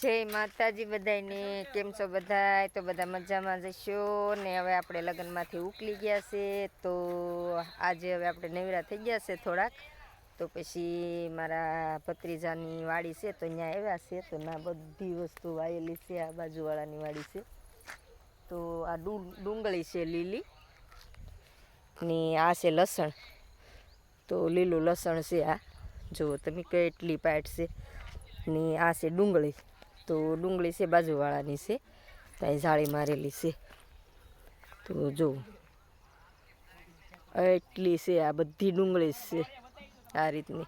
જય માતાજી બધાને, કેમ છો બધા? તો બધા મજામાં જશો ને. હવે આપણે લગ્નમાંથી ઉકલી ગયા છે, તો આજે હવે આપણે નવરા થઈ ગયા છે થોડાક. તો પછી મારા ભત્રીજાની વાડી છે, તો અહીંયા આવ્યા છે. તો ના બધી વસ્તુ વાયેલી છે, આ બાજુવાળાની વાડી છે. તો આ ડુંગળી છે લીલી, ને આ છે લસણ. તો લીલું લસણ છે આ, જુઓ તમે કેટલી પાટ છે. ને આ છે ડુંગળી. તો ડુંગળી છે બાજુવાળાની છે, ત્યાં જાળી મારેલી છે. તો જો એટલી છે, આ બધી ડુંગળી છે આ રીતની.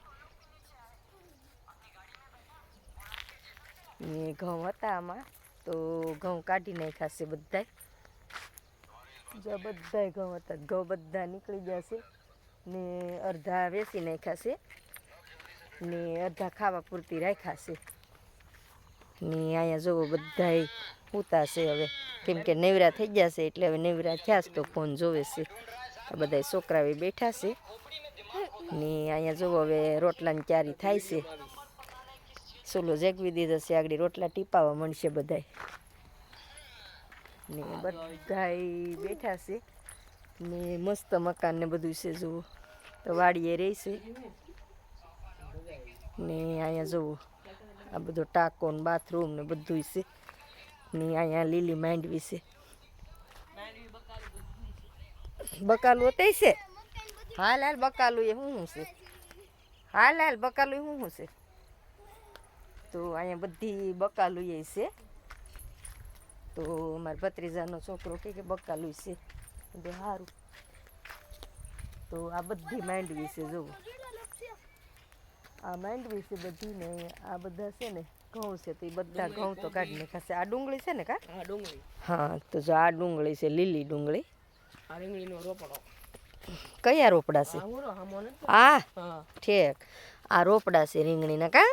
ને ઘઉં હતા આમાં, તો ઘઉં કાઢી નાખ્યા છે બધાય. જો બધાય ઘઉં હતા, ઘઉં બધા નીકળી ગયા છે. ને અડધા વેચી નાખ્યા છે, ને અડધા ખાવા પૂરતી રાખ્યા છે. ને અહીંયા જોવો બધાય સૂતા છે હવે, કેમ કે નવરા થઈ ગયા છે. એટલે હવે નવરા થયા છે તો ફોન જોવે છે. આ બધા છોકરાઓ બેઠા છે. ને અહીંયા જોવો હવે રોટલાની તૈયારી થાય છે. ચૂલો જગવી દીધો છે, આગળ રોટલા ટીપાવા મળશે બધાય. ને બધાય બેઠા છે. ને મસ્ત મકાન ને બધું છે જુઓ. તો વાડીએ રહેશે. ને અહીંયા જુઓ આ બધો ટાંકો ને બાથરૂમ ને બધું છે. ને અહીંયા લીલી માંડવી છે. બકાલું હોતે છે. હાલ હાલ બકાલું એ શું છે? હાલ હાલ બકાલું એ શું છે? તો અહીંયા બધી બકાલું એ છે. તો મારા ભત્રીજાનો છોકરો કે બકાલું છે, સારું. તો આ બધી માંડવી છે જુઓ, આ માંડવી છે બધી. ને આ બધા છે ને ઘઉં છે, તો એ બધા ઘઉં તો કાઢી નાખાશે. આ ડુંગળી છે ને કા? હા ડુંગળી. હા, તો જો આ ડુંગળી છે, લીલી ડુંગળી. આ રીંગણીનો રોપડો. કયા રોપડા છે? આ ઠેક આ રોપડા છે રીંગણીના કા?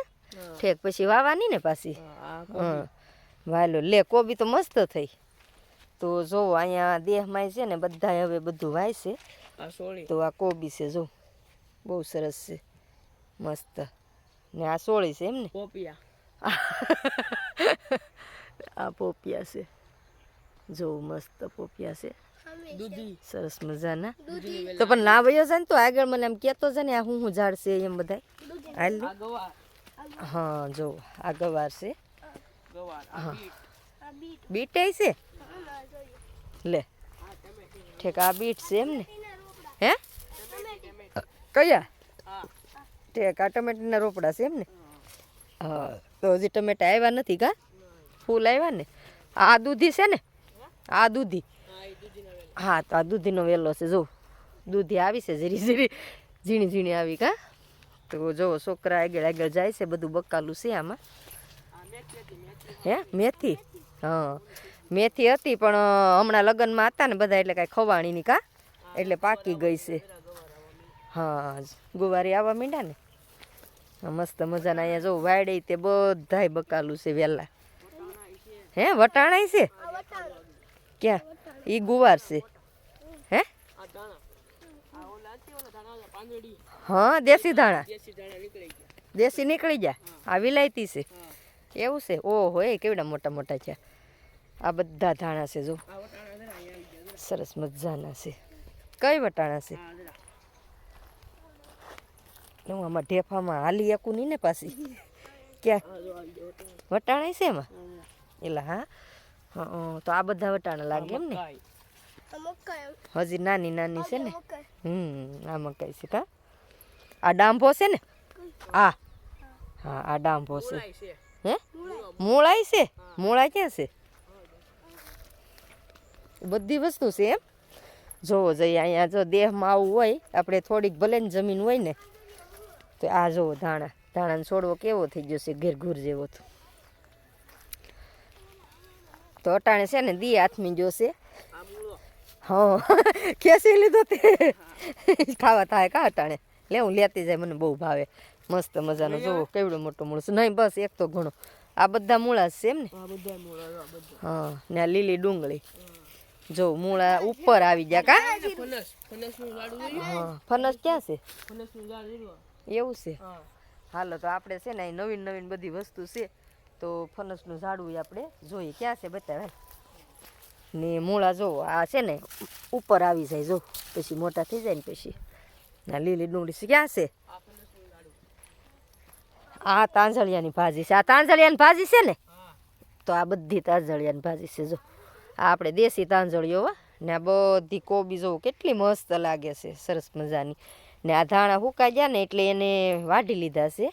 ઠેક પછી વાવાની ને પાછી. હા વાલો લે, કોબી તો મસ્ત થઈ. તો જો અહીંયા દેહમાં છે ને બધા હવે બધું વાય છે. તો આ કોબી છે જો, બહુ સરસ છે, મસ્ત. ને આ સોળી છે એમ ને? પોપિયા. આ પોપિયા છે જો, મસ્ત પોપિયા છે, સરસ મજાના. તો પણ ના વયો છે ને, તો આગળ મને આમ કહેતો છે ને આ હું ઝાડ છે એમ બધા. હાલ હા જો આ ગવાર છે. હા બીટ છે લે, ઠેક આ બીટ છે એમ ને? હે કયા? ઠેક આ ટમેટાના રોપડા છે એમ ને? હા, તો હજી ટમેટા આવ્યા નથી કા? ફૂલ આવ્યા ને? આ દૂધી છે ને? આ દૂધી. હા, તો આ દૂધીનો વેલો છે જો, દૂધી આવી છે ઝીરી ઝીણી ઝીણી આવી કા? તો જો છોકરા આગળ આગળ જાય છે, બધું બકાલું છે આમાં. હે મેથી? હા મેથી હતી, પણ હમણાં લગ્નમાં હતા ને બધા, એટલે કાંઈ ખવાણીની કા, એટલે પાકી ગઈ છે. હા ગુવારી આવવા માંડ્યા ને. મસ્ત મજાના અહીંયા જો વાડે તે બધાય બકાલું છે વેલા. હે વટાણાય છે? ક્યાં? ઈ ગુવાર છે. હે હા દેશી ધાણા. દેશી નીકળી ગયા, આ વિલાયતી છે એવું છે? ઓહો એ કેવડા મોટા મોટા છે. આ બધા ધાણા છે જો, સરસ મજાના છે. કઈ વટાણા છે? હું આમાં ઢેફામાં હાલી શકું નહીં ને પાછી. ક્યાં વટાણા છે એમાં? એલા હા હા, તો આ બધા વટાણા લાગે એમ ને? હજી નાની નાની છે ને. આ મકાઈ છે કા? આ ડાંભો છે ને? આ હા આ ડાંભો છે. હે મૂળાય છે? મૂળા ક્યાં છે? બધી વસ્તુ છે એમ? જોવો જઈએ અહીંયા જો દેહમાં આવું હોય આપણે, થોડીક ભલે ને જમીન હોય ને, તો આ જોવો ધાણા. ધાણાનો છોડવો કેવો થઈ ગયો છે, ઘેર ઘૂર જેવો. તો અટાણે છે ને દી હાથમી જોશે. હા ખેંચી લીધો તે ખાવા થાય કા અટાણે. લે હું લેતી જાય, મને બહુ ભાવે. મસ્ત મજાનો જોવો કેવડો મોટો મૂળ છે. નહીં બસ એક તો ઘણો. આ બધા મૂળા છે એમ ને? હા ને આ લીલી ડુંગળી જો, મૂળા ઉપર આવી ગયા કા? હા ફનસ ક્યાં છે? એવું છે? હાલો તો આપણે છે ને નવીન નવીન બધી વસ્તુ છે, તો ફનસનું ઝાડવું આપણે જોઈએ ક્યાં છે બતાવે ને મૂળા જો આ છે ને ઉપર આવી જાય જો પછી મોટા થઈ જાય ને પછી આ લીલી ડુંગળી ક્યાં છે આ તાંજળિયાની ભાજી છે આ તાંજળિયાની ભાજી છે ને તો આ બધી તાંજળિયાની ભાજી છે જો આ આપણે દેશી તાંજળીઓ હો ને આ બધી કોબી જો કેટલી મસ્ત લાગે છે સરસ મજાની ને આ ધાણા સુકાઈ ગયા ને એટલે એને વાઢી લીધા છે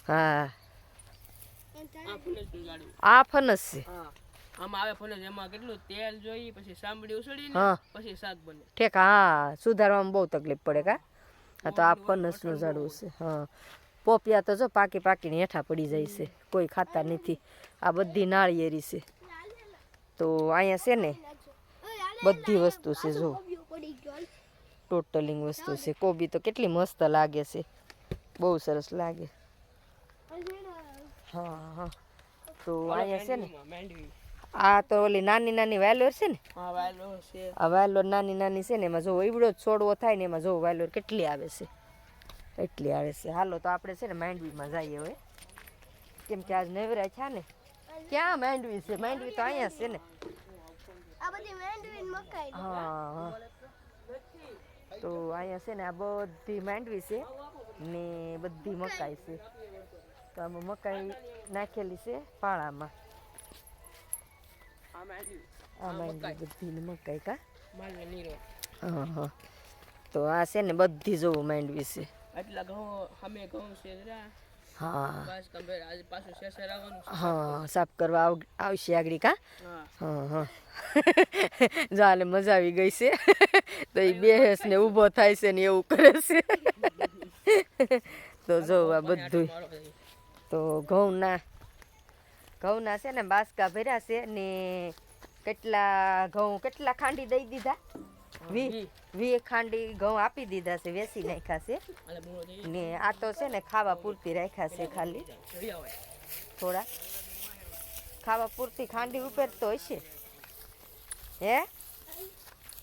હા આ ફનસ છે આમાં આવે ફનસ એમાં કેટલું તેલ જોઈ પછી સાંભળી ઉસળીને પછી શાક બને ઠેક હા સુધારવામાં બહુ તકલીફ પડે કા હા તો આ ફનસનું ઝાડવું છે હા પોપિયા તો જો પાકી પાકીને હેઠા પડી જાય છે કોઈ ખાતા નથી આ બધી નાળિયેરી છે તો અહીંયા છે ને બધી વસ્તુ છે જો ટોટલિંગ વસ્તુ છે કોબી તો કેટલી મસ્ત લાગે છે બહુ સરસ લાગે હા હા તો અહીંયા છે ને આ તો ઓલી નાની નાની વાયલોર છે ને આ વાયલોર નાની નાની છે ને એમાં જો એવડો જ છોડવો થાય ને એમાં જો વાયલોર કેટલી આવે છે એટલી આવે છે હાલો તો આપણે છે ને માંડવીમાં જઈએ હવે કેમ કે આજ નવરા છે ને ક્યાં માંડવી છે માંડવી તો અહીંયા છે ને હા તો અહીંયા છે ને આ બધી માંડવી છે ને બધી મકાઈ છે તો આમાં મકાઈ નાખેલી છે પાળામાં આ માંડવી બધી મકાઈ કા હા હા તો આ છે ને બધી જોવું માંડવી છે હા હા સાફ કરવા આવશે આગળ કા હા હા જાને મજા આવી ગઈ છે તો એ બેહેસ ને ઊભો થાય છે ને એવું કરે છે તો જો આ બધું તો ઘઉંના છે ને બાસકા ભર્યા છે ને કેટલા ખાંડી દઈ દીધા 20 ખાંડી ઘઉં આપી દીધા છે વેસી નાખ્યા છે ને આ તો છે ને ખાવા પૂરતી રાખ્યા છે ખાલી થોડા ખાવા પૂરતી ખાંડી ઉપર તો હશે હે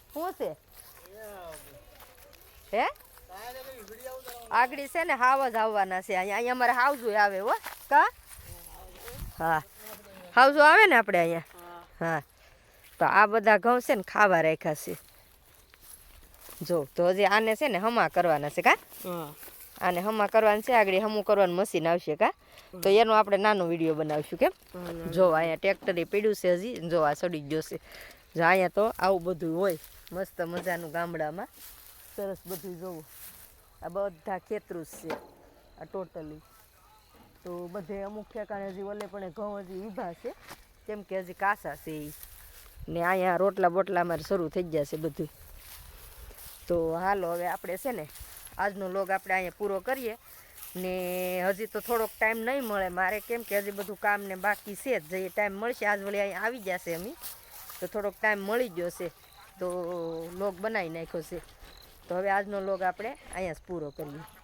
શું છે હે આગળ છે ને હાવ જ આવવાના છે અહીંયા અમારે હાવજું આવે હો કા હા હાવજું આવે ને આપણે અહીંયા હા તો આ બધા ઘઉં છે ને ખાવા રાખ્યા છે જો તો હજી આને છે ને હમા કરવાના છે કા આને હમા કરવાનું છે આગળ હમું કરવાનું મશીન આવશે કા તો એનો આપણે નાનો વિડીયો બનાવીશું કેમ જો અહીંયા ટ્રેક્ટરે પીડ્યું છે હજી જો આ સડી ગયો છે જો અહીંયા તો આવું બધું હોય મસ્ત મજાનું ગામડામાં સરસ બધું જોવું આ બધા ખેતરું છે આ ટોટલી તો બધે અમુક ઠેકાણે હજી ઓલે પણ ઘઉં હજી ઊભા છે કેમ કે હજી કાસા છે એ ને અહીંયા રોટલા બોટલા અમારે શરૂ થઈ ગયા છે બધું તો હાલો હવે આપણે છે ને આજનો લોગ આપણે અહીંયા પૂરો કરીએ ને હજી તો થોડોક ટાઈમ નહીં મળે મારે કેમ કે હજી બધું કામ ને બાકી છે જ જે ટાઈમ મળશે આજ વળી અહીંયા આવી જશે અમે તો થોડોક ટાઈમ મળી ગયો છે તો લોગ બનાવી નાખ્યો છે તો હવે આજનો લોગ આપણે અહીંયા જ પૂરો કરીએ.